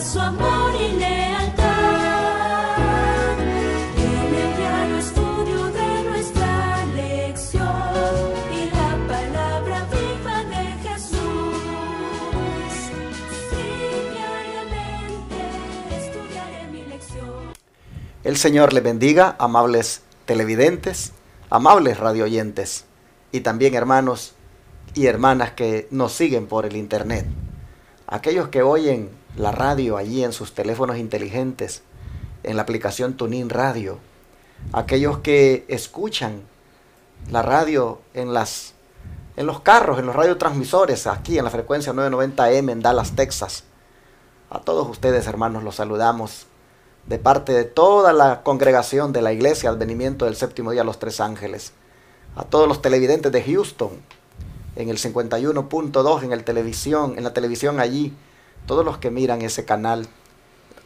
su amor y lealtad. En el diario estudio de nuestra lección y la palabra viva de Jesús. Sí, diariamente estudiaré mi lección. El Señor les bendiga, amables televidentes, amables radioyentes y también hermanos y hermanas que nos siguen por el internet. Aquellos que oyen la radio allí en sus teléfonos inteligentes, en la aplicación TuneIn Radio. Aquellos que escuchan la radio en los carros, en los radiotransmisores, aquí en la frecuencia 990M en Dallas, Texas. A todos ustedes, hermanos, los saludamos de parte de toda la congregación de la Iglesia Advenimiento del Séptimo Día Los Tres Ángeles. A todos los televidentes de Houston, en el 51.2, en la televisión allí, todos los que miran ese canal,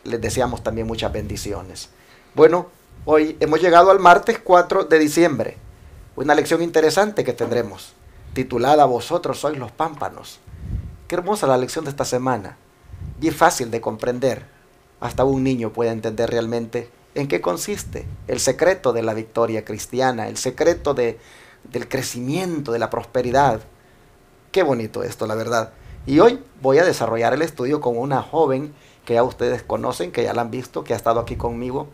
les deseamos también muchas bendiciones. Bueno, hoy hemos llegado al martes 4 de diciembre, una lección interesante que tendremos, titulada Vosotros sois los pámpanos. Qué hermosa la lección de esta semana, bien fácil de comprender, hasta un niño puede entender realmente en qué consiste el secreto de la victoria cristiana, el secreto del crecimiento, de la prosperidad. Qué bonito esto, la verdad. Y hoy voy a desarrollar el estudio con una joven que ya ustedes conocen, que ya la han visto, que ha estado aquí conmigo,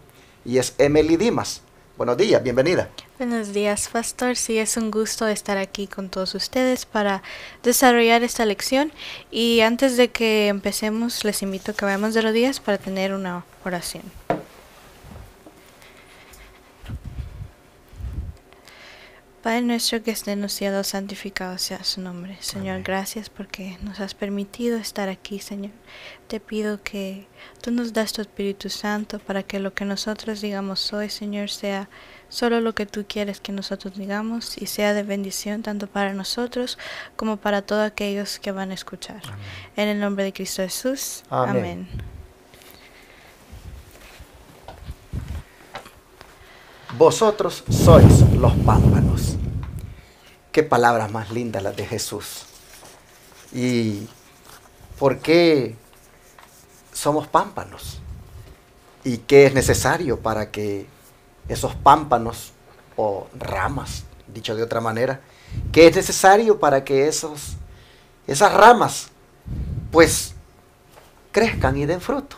y es Emily Dimas. Buenos días, bienvenida. Buenos días, pastor. Sí, es un gusto estar aquí con todos ustedes para desarrollar esta lección. Y antes de que empecemos, les invito a que vayamos de rodillas para tener una oración. Padre nuestro que esté en los cielos, santificado sea su nombre. Señor, amén. Gracias porque nos has permitido estar aquí, Señor. Te pido que tú nos das tu Espíritu Santo para que lo que nosotros digamos hoy, Señor, sea solo lo que tú quieres que nosotros digamos y sea de bendición tanto para nosotros como para todos aquellos que van a escuchar. Amén. En el nombre de Cristo Jesús. Amén. Amén. Vosotros sois los pámpanos. Qué palabras más lindas las de Jesús. ¿Y por qué somos pámpanos? ¿Y qué es necesario para que esos pámpanos o ramas, dicho de otra manera, qué es necesario para que esas ramas pues crezcan y den fruto?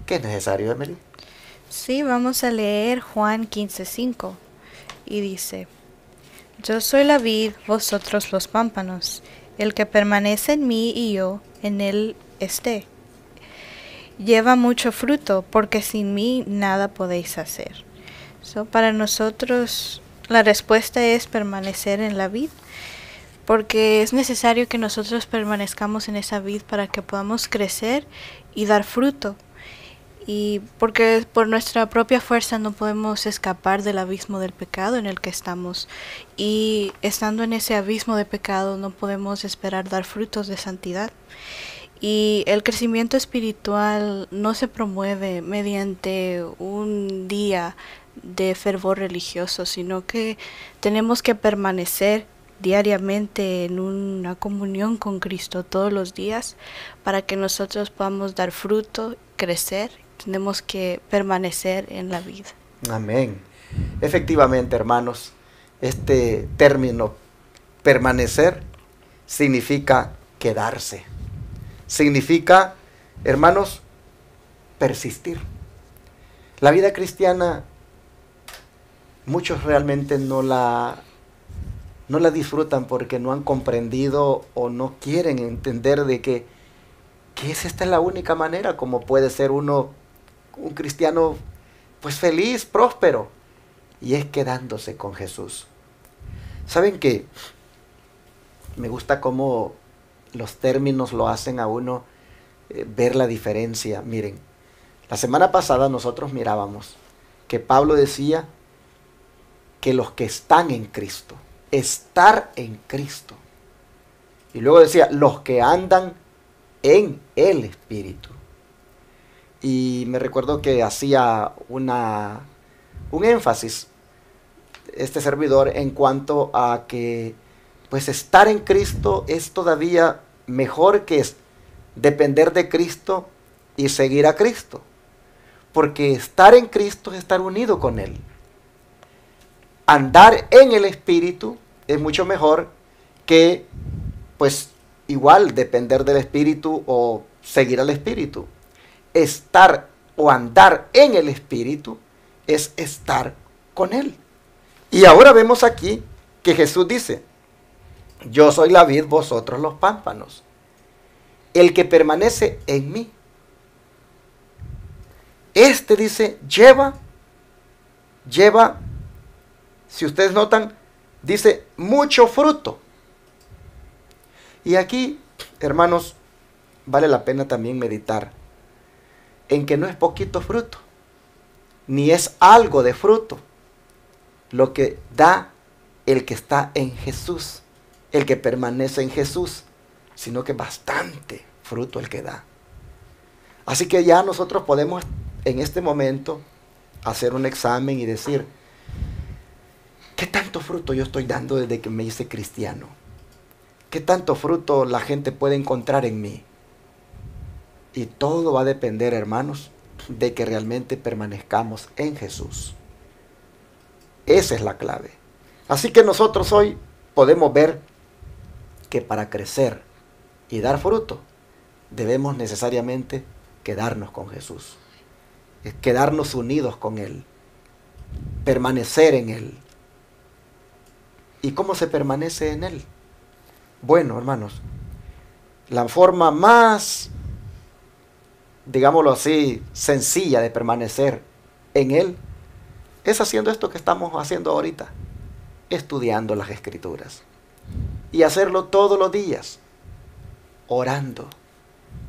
¿Qué es necesario, Emily? Sí, vamos a leer Juan 15:5 y dice: Yo soy la vid, vosotros los pámpanos. El que permanece en mí y yo en él esté, lleva mucho fruto, porque sin mí nada podéis hacer. Para nosotros la respuesta es permanecer en la vid, porque es necesario que nosotros permanezcamos en esa vid para que podamos crecer y dar fruto. Y porque por nuestra propia fuerza no podemos escapar del abismo del pecado en el que estamos, y estando en ese abismo de pecado no podemos esperar dar frutos de santidad. Y el crecimiento espiritual no se promueve mediante un día de fervor religioso, sino que tenemos que permanecer diariamente en una comunión con Cristo todos los días para que nosotros podamos dar fruto, crecer. Tenemos que permanecer en la vida. Amén. Efectivamente, hermanos, este término permanecer significa quedarse. Significa, hermanos, persistir. La vida cristiana, muchos realmente no la disfrutan porque no han comprendido o no quieren entender de que esta es la única manera como puede ser un cristiano pues feliz, próspero, y es quedándose con Jesús. ¿Saben qué? Me gusta cómo los términos lo hacen a uno ver la diferencia. Miren, la semana pasada nosotros mirábamos que Pablo decía que los que están en Cristo, estar en Cristo, y luego decía los que andan en el Espíritu. Y me recuerdo que hacía un énfasis este servidor en cuanto a que pues estar en Cristo es todavía mejor que depender de Cristo y seguir a Cristo. Porque estar en Cristo es estar unido con Él. Andar en el Espíritu es mucho mejor que, pues, igual depender del Espíritu o seguir al Espíritu. Estar o andar en el Espíritu es estar con Él. Y ahora vemos aquí que Jesús dice, yo soy la vid, vosotros los pámpanos. El que permanece en mí. Este dice, lleva, si ustedes notan, dice mucho fruto. Y aquí, hermanos, vale la pena también meditar en que no es poquito fruto, ni es algo de fruto lo que da el que está en Jesús, el que permanece en Jesús, sino que bastante fruto el que da. Así que ya nosotros podemos en este momento hacer un examen y decir, ¿qué tanto fruto yo estoy dando desde que me hice cristiano? ¿Qué tanto fruto la gente puede encontrar en mí? Y todo va a depender, hermanos, de que realmente permanezcamos en Jesús. Esa es la clave. Así que nosotros hoy podemos ver que para crecer y dar fruto, debemos necesariamente quedarnos con Jesús. Quedarnos unidos con Él. Permanecer en Él. ¿Y cómo se permanece en Él? Bueno, hermanos, la forma más, digámoslo así, sencilla de permanecer en Él es haciendo esto que estamos haciendo ahorita, estudiando las Escrituras. Y hacerlo todos los días, orando,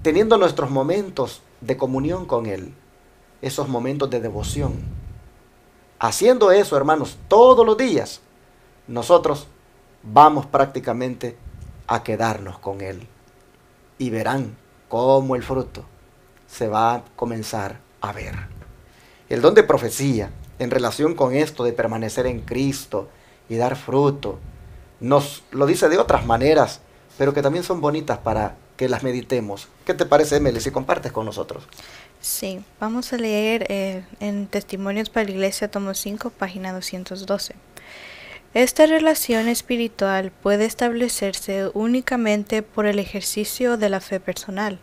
teniendo nuestros momentos de comunión con Él, esos momentos de devoción. Haciendo eso, hermanos, todos los días, nosotros vamos prácticamente a quedarnos con Él. Y verán cómo el fruto se va a comenzar a ver. El don de profecía, en relación con esto de permanecer en Cristo y dar fruto, nos lo dice de otras maneras, pero que también son bonitas para que las meditemos. ¿Qué te parece, Emily, si compartes con nosotros? Sí, vamos a leer en Testimonios para la Iglesia, tomo 5, página 212. Esta relación espiritual puede establecerse únicamente por el ejercicio de la fe personal.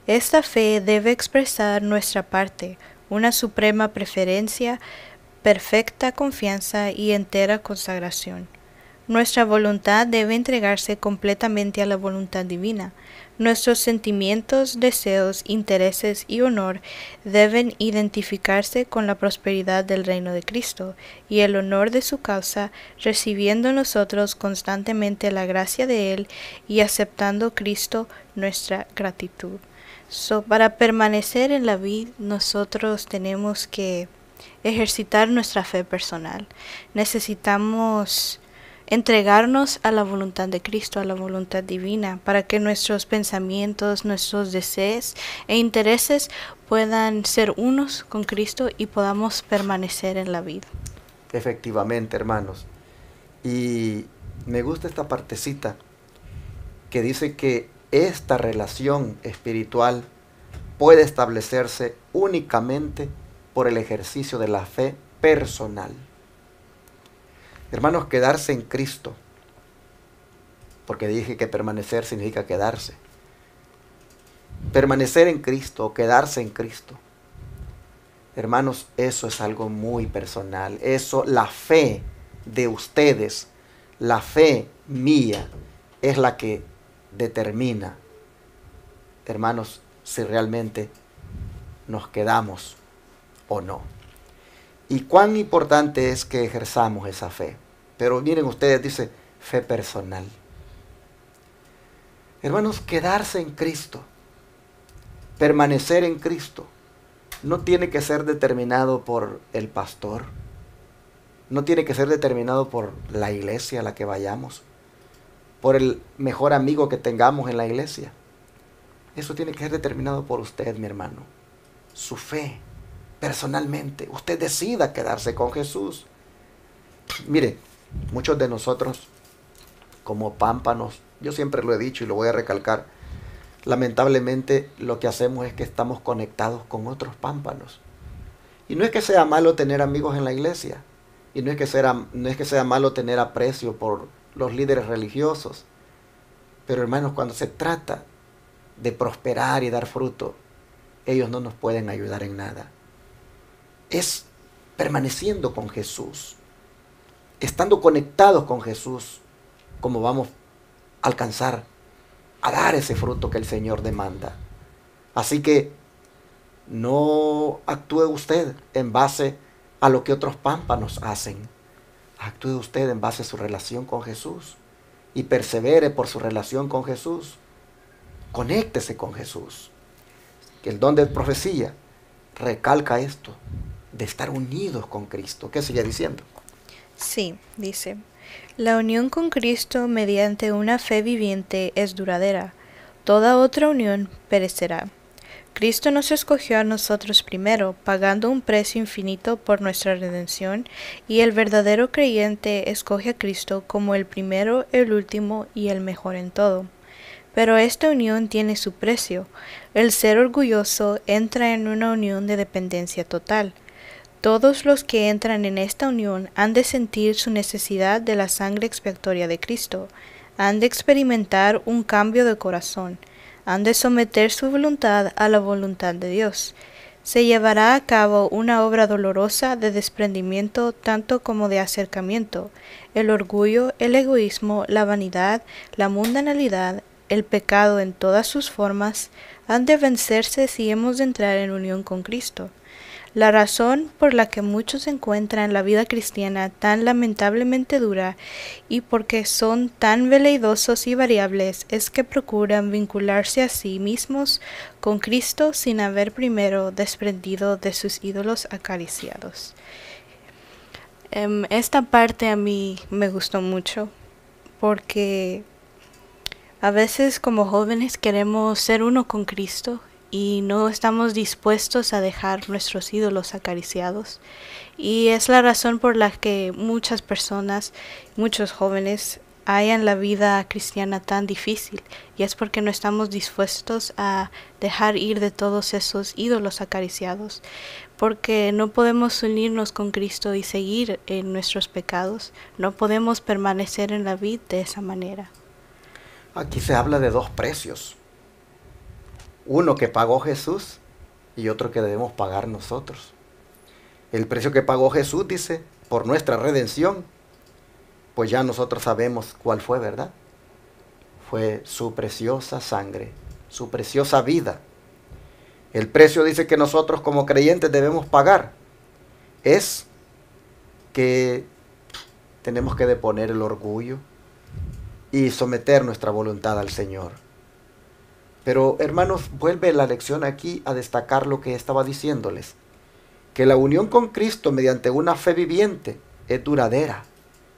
Esta fe debe expresar nuestra parte, una suprema preferencia, perfecta confianza y entera consagración. Nuestra voluntad debe entregarse completamente a la voluntad divina. Nuestros sentimientos, deseos, intereses y honor deben identificarse con la prosperidad del reino de Cristo y el honor de su causa, recibiendo nosotros constantemente la gracia de Él y aceptando Cristo nuestra gratitud. Para permanecer en la vid, nosotros tenemos que ejercitar nuestra fe personal. Necesitamos entregarnos a la voluntad de Cristo, a la voluntad divina, para que nuestros pensamientos, nuestros deseos e intereses puedan ser unos con Cristo y podamos permanecer en la vida. Efectivamente, hermanos. Y me gusta esta partecita que dice que esta relación espiritual puede establecerse únicamente por el ejercicio de la fe personal. Hermanos, quedarse en Cristo, porque dije que permanecer significa quedarse. Permanecer en Cristo, quedarse en Cristo. Hermanos, eso es algo muy personal. Eso, la fe de ustedes, la fe mía, es la que determina, hermanos, si realmente nos quedamos o no. Y cuán importante es que ejerzamos esa fe. Pero miren ustedes, dice fe personal. Hermanos, quedarse en Cristo, permanecer en Cristo, no tiene que ser determinado por el pastor, no tiene que ser determinado por la iglesia a la que vayamos, por el mejor amigo que tengamos en la iglesia. Eso tiene que ser determinado por usted, mi hermano. Su fe, personalmente. Usted decida quedarse con Jesús. Mire, muchos de nosotros, como pámpanos, yo siempre lo he dicho y lo voy a recalcar, lamentablemente lo que hacemos es que estamos conectados con otros pámpanos. Y no es que sea malo tener amigos en la iglesia, y no es que sea malo tener aprecio por los líderes religiosos, pero hermanos, cuando se trata de prosperar y dar fruto, ellos no nos pueden ayudar en nada. Es permaneciendo con Jesús, estando conectados con Jesús, como vamos a alcanzar a dar ese fruto que el Señor demanda. Así que no actúe usted en base a lo que otros pámpanos hacen. Actúe usted en base a su relación con Jesús y persevere por su relación con Jesús. Conéctese con Jesús. Que el don de profecía recalca esto, de estar unidos con Cristo. ¿Qué sigue diciendo? Sí, dice, la unión con Cristo mediante una fe viviente es duradera. Toda otra unión perecerá. Cristo nos escogió a nosotros primero, pagando un precio infinito por nuestra redención, y el verdadero creyente escoge a Cristo como el primero, el último y el mejor en todo. Pero esta unión tiene su precio. El ser orgulloso entra en una unión de dependencia total. Todos los que entran en esta unión han de sentir su necesidad de la sangre expiatoria de Cristo, han de experimentar un cambio de corazón, han de someter su voluntad a la voluntad de Dios. Se llevará a cabo una obra dolorosa de desprendimiento tanto como de acercamiento. El orgullo, el egoísmo, la vanidad, la mundanalidad, el pecado en todas sus formas, han de vencerse si hemos de entrar en unión con Cristo. La razón por la que muchos encuentran la vida cristiana tan lamentablemente dura y porque son tan veleidosos y variables es que procuran vincularse a sí mismos con Cristo sin haber primero desprendido de sus ídolos acariciados. Esta parte a mí me gustó mucho porque a veces como jóvenes queremos ser uno con Cristo y no estamos dispuestos a dejar nuestros ídolos acariciados. Y es la razón por la que muchas personas, muchos jóvenes, hallan la vida cristiana tan difícil. Y es porque no estamos dispuestos a dejar ir de todos esos ídolos acariciados. Porque no podemos unirnos con Cristo y seguir en nuestros pecados. No podemos permanecer en la vida de esa manera. Aquí se habla de dos precios. Uno que pagó Jesús y otro que debemos pagar nosotros. El precio que pagó Jesús, dice, por nuestra redención, pues ya nosotros sabemos cuál fue, ¿verdad? Fue su preciosa sangre, su preciosa vida. El precio, dice, que nosotros como creyentes debemos pagar es que tenemos que deponer el orgullo y someter nuestra voluntad al Señor. Pero, hermanos, vuelve la lección aquí a destacar lo que estaba diciéndoles. Que la unión con Cristo mediante una fe viviente es duradera,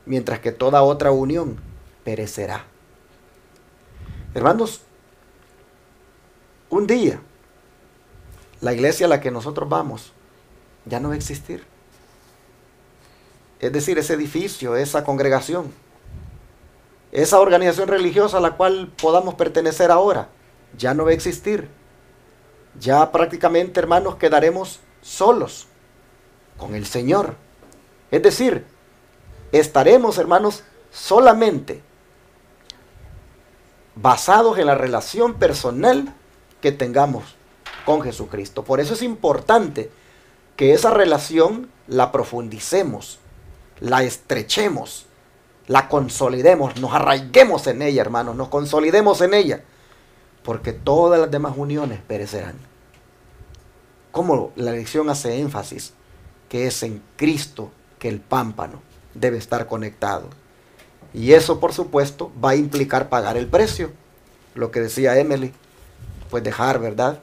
mientras que toda otra unión perecerá. Hermanos, un día, la iglesia a la que nosotros vamos ya no va a existir. Es decir, ese edificio, esa congregación, esa organización religiosa a la cual podamos pertenecer ahora, ya no va a existir. Ya prácticamente, hermanos, quedaremos solos con el Señor. Es decir, estaremos, hermanos, solamente basados en la relación personal que tengamos con Jesucristo. Por eso es importante que esa relación la profundicemos, la estrechemos, la consolidemos, nos arraiguemos en ella, hermanos, nos consolidemos en ella. Porque todas las demás uniones perecerán. Como la lección hace énfasis, que es en Cristo que el pámpano debe estar conectado. Y eso, por supuesto, va a implicar pagar el precio. Lo que decía Emily, pues dejar, ¿verdad?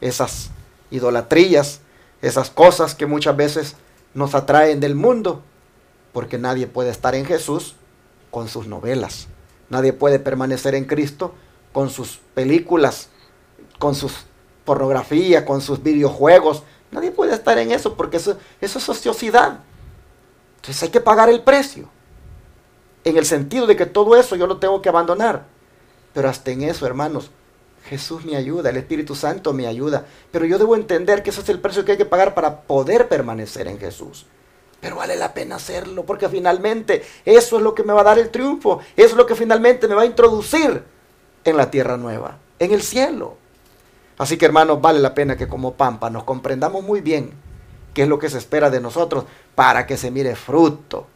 Esas idolatrías, esas cosas que muchas veces nos atraen del mundo. Porque nadie puede estar en Jesús con sus novelas. Nadie puede permanecer en Cristo con sus películas, con sus pornografía, con sus videojuegos. Nadie puede estar en eso porque eso es ociosidad. Entonces hay que pagar el precio. En el sentido de que todo eso yo lo tengo que abandonar. Pero hasta en eso, hermanos, Jesús me ayuda, el Espíritu Santo me ayuda, pero yo debo entender que ese es el precio que hay que pagar para poder permanecer en Jesús. Pero vale la pena hacerlo, porque finalmente eso es lo que me va a dar el triunfo, eso es lo que finalmente me va a introducir en la tierra nueva, en el cielo. Así que, hermanos, vale la pena que como Pampa nos comprendamos muy bien qué es lo que se espera de nosotros para que se mire fruto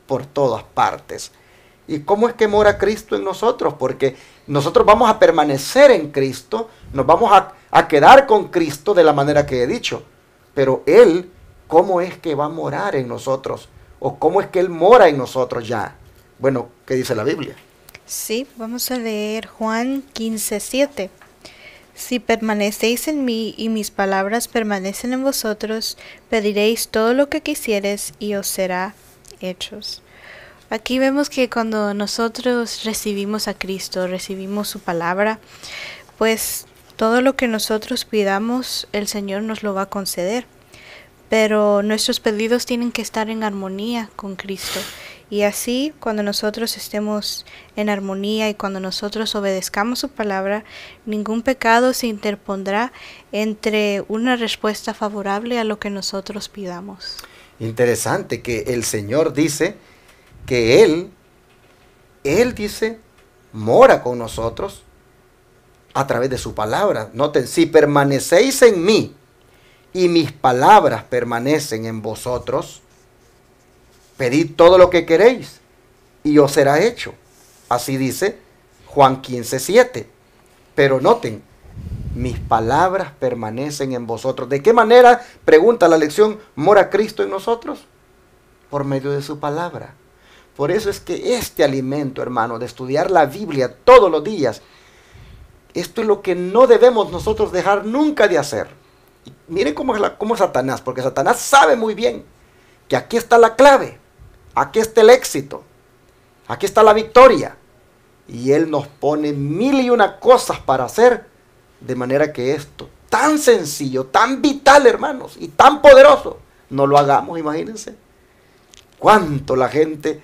por todas partes. ¿Y cómo es que mora Cristo en nosotros? Porque nosotros vamos a permanecer en Cristo, nos vamos a quedar con Cristo de la manera que he dicho. Pero Él, ¿cómo es que va a morar en nosotros? ¿O cómo es que Él mora en nosotros ya? Bueno, ¿qué dice la Biblia? Sí, vamos a leer Juan 15:7. Si permanecéis en mí y mis palabras permanecen en vosotros, pediréis todo lo que quisieres y os será hechos. Aquí vemos que cuando nosotros recibimos a Cristo, recibimos su palabra, pues todo lo que nosotros pidamos, el Señor nos lo va a conceder. Pero nuestros pedidos tienen que estar en armonía con Cristo. Y así, cuando nosotros estemos en armonía y cuando nosotros obedezcamos su palabra, ningún pecado se interpondrá entre una respuesta favorable a lo que nosotros pidamos. Interesante que el Señor dice que Él dice, mora con nosotros a través de su palabra. Noten, si permanecéis en mí y mis palabras permanecen en vosotros, pedid todo lo que queréis y os será hecho. Así dice Juan 15:7. Pero noten, mis palabras permanecen en vosotros. ¿De qué manera, pregunta la lección, mora Cristo en nosotros? Por medio de su palabra. Por eso es que este alimento, hermano, de estudiar la Biblia todos los días, esto es lo que no debemos nosotros dejar nunca de hacer. Y miren cómo es Satanás, porque Satanás sabe muy bien que aquí está la clave, aquí está el éxito, aquí está la victoria. Y él nos pone 1001 cosas para hacer, de manera que esto, tan sencillo, tan vital, hermanos, y tan poderoso, no lo hagamos, imagínense. Cuánto la gente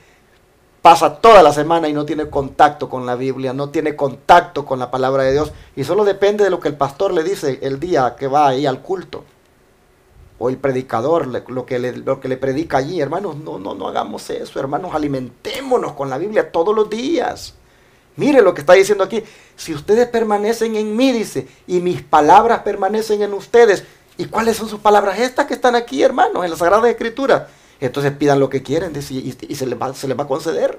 pasa toda la semana y no tiene contacto con la Biblia, no tiene contacto con la palabra de Dios, y solo depende de lo que el pastor le dice el día que va ahí al culto, o el predicador, lo que le predica allí. Hermanos, no hagamos eso, hermanos, alimentémonos con la Biblia todos los días. Mire lo que está diciendo aquí, si ustedes permanecen en mí, dice, y mis palabras permanecen en ustedes. ¿Y cuáles son sus palabras estas que están aquí, hermanos, en las Sagradas Escrituras? Entonces pidan lo que quieren, dice, y se les va a conceder.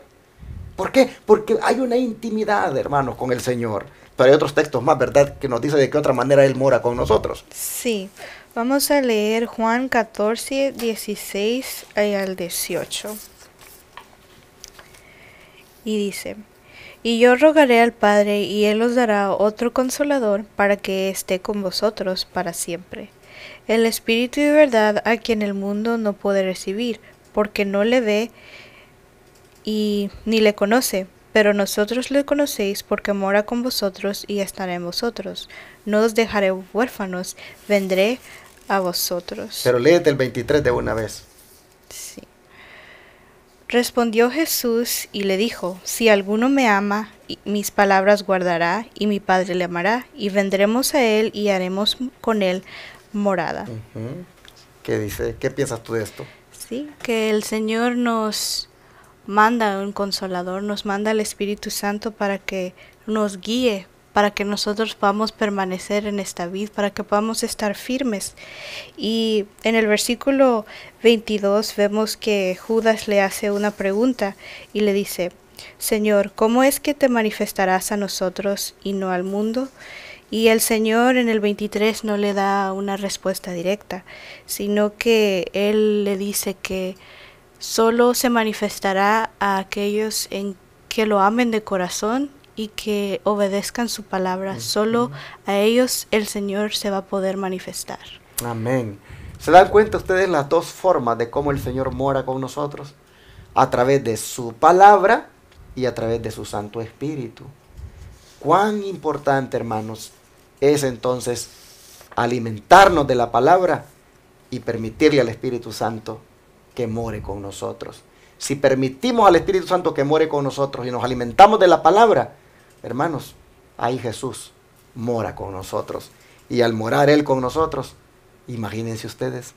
¿Por qué? Porque hay una intimidad, hermanos, con el Señor. Pero hay otros textos más, ¿verdad?, que nos dice de qué otra manera Él mora con nosotros. Sí, vamos a leer Juan 14:16 al 18. Y dice: Y yo rogaré al Padre, y Él os dará otro Consolador, para que esté con vosotros para siempre. El Espíritu de verdad, a quien el mundo no puede recibir, porque no le ve y ni le conoce. Pero nosotros le conocéis, porque mora con vosotros y estará en vosotros. No os dejaré huérfanos, vendré a vosotros. Pero léete el 23 de una vez. Sí. Respondió Jesús y le dijo: Si alguno me ama, mis palabras guardará, y mi Padre le amará, y vendremos a él y haremos con él morada. ¿Qué dice? ¿Qué piensas tú de esto? Sí, que el Señor nos manda un Consolador, nos manda el Espíritu Santo para que nos guíe, para que nosotros podamos permanecer en esta vida, para que podamos estar firmes. Y en el versículo 22 vemos que Judas le hace una pregunta y le dice: Señor, ¿cómo es que te manifestarás a nosotros y no al mundo? Y el Señor en el 23 no le da una respuesta directa, sino que Él le dice que solo se manifestará a aquellos en que lo amen de corazón y que obedezcan su palabra. Solo a ellos el Señor se va a poder manifestar. Amén. ¿Se dan cuenta ustedes las dos formas de cómo el Señor mora con nosotros? A través de su palabra y a través de su Santo Espíritu. Cuán importante, hermanos, es entonces alimentarnos de la palabra y permitirle al Espíritu Santo que more con nosotros. Si permitimos al Espíritu Santo que more con nosotros y nos alimentamos de la palabra, hermanos, ahí Jesús mora con nosotros. Y al morar Él con nosotros, imagínense ustedes,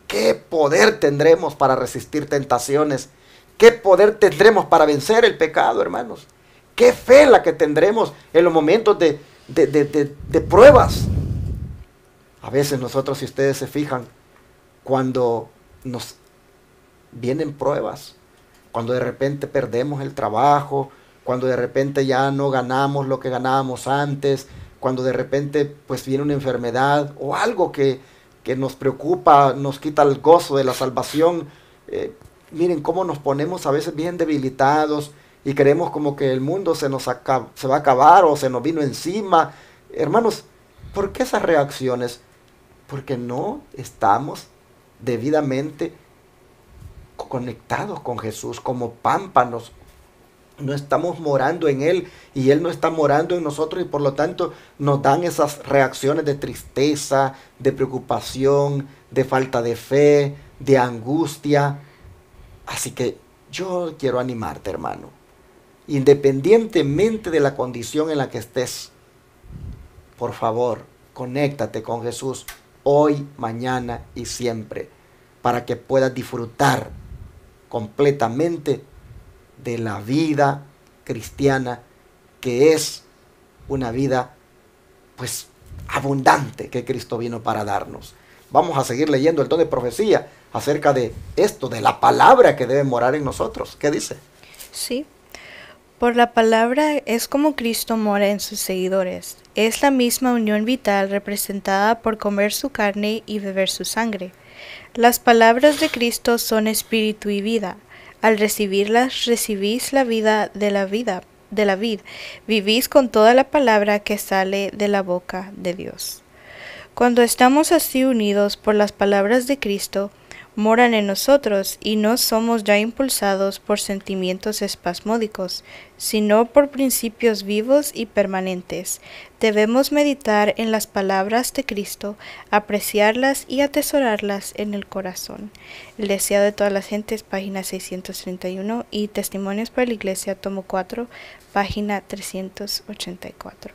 ¿qué poder tendremos para resistir tentaciones? ¿Qué poder tendremos para vencer el pecado, hermanos? ¿Qué fe la que tendremos en los momentos de pruebas? A veces nosotros, si ustedes se fijan, cuando nos vienen pruebas, cuando de repente perdemos el trabajo, cuando de repente ya no ganamos lo que ganábamos antes, cuando de repente pues viene una enfermedad o algo que nos preocupa, nos quita el gozo de la salvación, miren cómo nos ponemos a veces bien debilitados y creemos como que el mundo se va a acabar o se nos vino encima. Hermanos, ¿por qué esas reacciones? Porque no estamos debidamente conectados con Jesús como pámpanos. No estamos morando en Él y Él no está morando en nosotros, y por lo tanto nos dan esas reacciones de tristeza, de preocupación, de falta de fe, de angustia. Así que yo quiero animarte, hermano, independientemente de la condición en la que estés, por favor, conéctate con Jesús hoy, mañana y siempre, para que puedas disfrutar completamente de la vida cristiana, que es una vida pues abundante que Cristo vino para darnos. Vamos a seguir leyendo el don de profecía acerca de esto, de la palabra que debe morar en nosotros. ¿Qué dice? Sí. Por la palabra es como Cristo mora en sus seguidores. Es la misma unión vital representada por comer su carne y beber su sangre. Las palabras de Cristo son espíritu y vida. Al recibirlas, recibís la vida de la vid. Vivís con toda la palabra que sale de la boca de Dios. Cuando estamos así unidos por las palabras de Cristo, moran en nosotros y no somos ya impulsados por sentimientos espasmódicos, sino por principios vivos y permanentes. Debemos meditar en las palabras de Cristo, apreciarlas y atesorarlas en el corazón. El deseado de todas las gentes, página 631, y Testimonios para la Iglesia, tomo 4, página 384.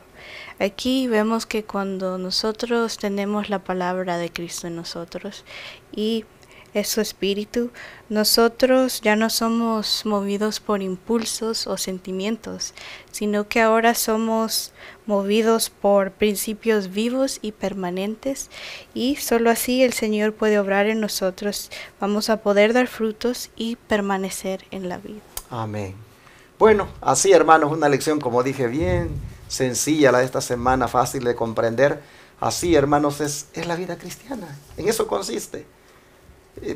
Aquí vemos que cuando nosotros tenemos la palabra de Cristo en nosotros y es su espíritu, nosotros ya no somos movidos por impulsos o sentimientos, sino que ahora somos movidos por principios vivos y permanentes, y solo así el Señor puede obrar en nosotros. Vamos a poder dar frutos y permanecer en la vida. Amén. Bueno, así, hermanos, una lección, como dije, bien sencilla la de esta semana, fácil de comprender. Así, hermanos, es la vida cristiana. En eso consiste.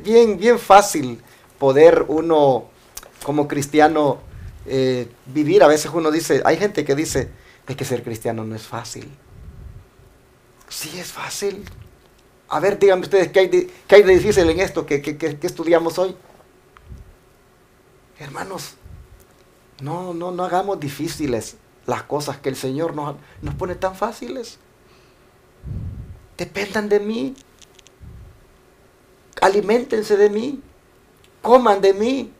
Bien fácil poder uno como cristiano vivir. A veces uno dice, hay gente que dice, es que ser cristiano no es fácil. Sí es fácil. A ver, díganme ustedes, ¿qué hay de difícil en esto que estudiamos hoy? Hermanos, no hagamos difíciles las cosas que el Señor nos pone tan fáciles. Dependan de mí. Aliméntense de mí, coman de mí.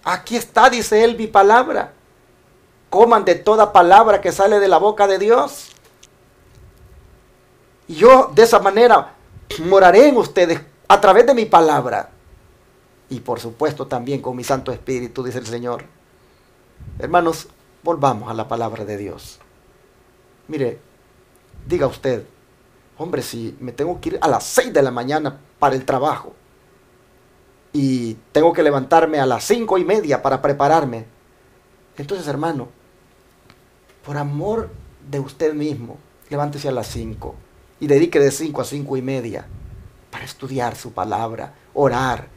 Aquí está, dice Él, mi palabra. Coman de toda palabra que sale de la boca de Dios. Y yo de esa manera moraré en ustedes a través de mi palabra. Y por supuesto también con mi Santo Espíritu, dice el Señor. Hermanos, volvamos a la palabra de Dios. Mire, diga usted, hombre, si me tengo que ir a las 6 de la mañana para el trabajo y tengo que levantarme a las 5:30 para prepararme, entonces, hermano, por amor de usted mismo, levántese a las 5 y dedique de 5 a 5:30 para estudiar su palabra, orar.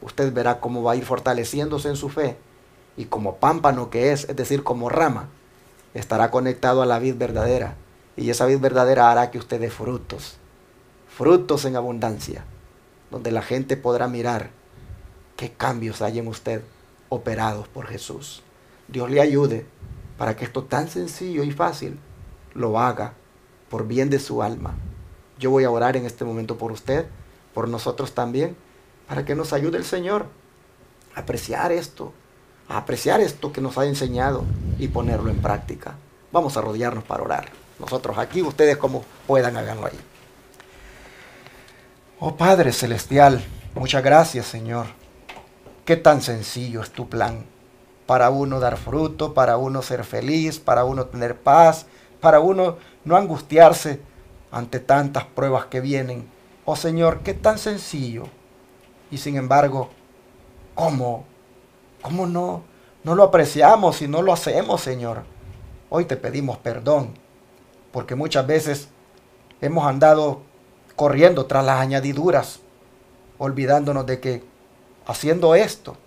Usted verá cómo va a ir fortaleciéndose en su fe, y como pámpano que es decir, como rama, estará conectado a la vid verdadera. Y esa vid verdadera hará que usted dé frutos en abundancia, donde la gente podrá mirar qué cambios hay en usted operados por Jesús. Dios le ayude para que esto tan sencillo y fácil lo haga por bien de su alma. Yo voy a orar en este momento por usted, por nosotros también, para que nos ayude el Señor a apreciar esto que nos ha enseñado y ponerlo en práctica. Vamos a arrodillarnos para orar. Nosotros aquí, ustedes como puedan, háganlo ahí. Oh Padre Celestial, muchas gracias, Señor. Qué tan sencillo es tu plan. Para uno dar fruto, para uno ser feliz, para uno tener paz, para uno no angustiarse ante tantas pruebas que vienen. Oh Señor, qué tan sencillo. Y sin embargo, ¿cómo no lo apreciamos y no lo hacemos, Señor? Hoy te pedimos perdón, porque muchas veces hemos andado corriendo tras las añadiduras, olvidándonos de que haciendo esto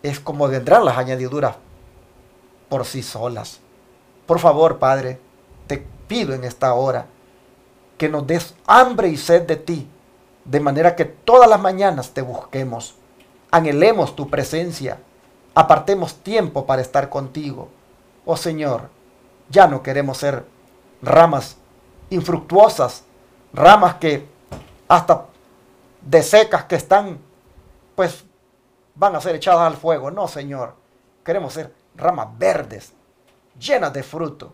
es como vendrán las añadiduras por sí solas. Por favor, Padre, te pido en esta hora que nos des hambre y sed de ti, de manera que todas las mañanas te busquemos, anhelemos tu presencia, apartemos tiempo para estar contigo. Oh Señor, ya no queremos ser ramas infructuosas, ramas que hasta desecas que están, pues van a ser echadas al fuego. No, Señor, queremos ser ramas verdes, llenas de fruto.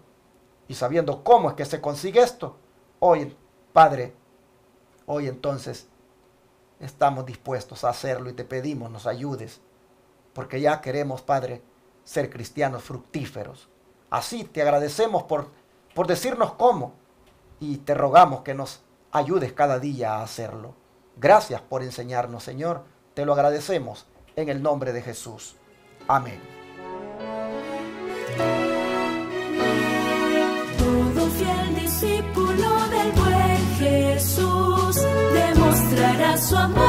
Y sabiendo cómo es que se consigue esto, hoy, Padre, hoy entonces estamos dispuestos a hacerlo y te pedimos nos ayudes, porque ya queremos, Padre, ser cristianos fructíferos. Así te agradecemos por decirnos cómo y te rogamos que nos ayudes cada día a hacerlo. Gracias por enseñarnos, Señor. Te lo agradecemos en el nombre de Jesús. Amén. Todo fiel discípulo del buen Jesús demostrará su amor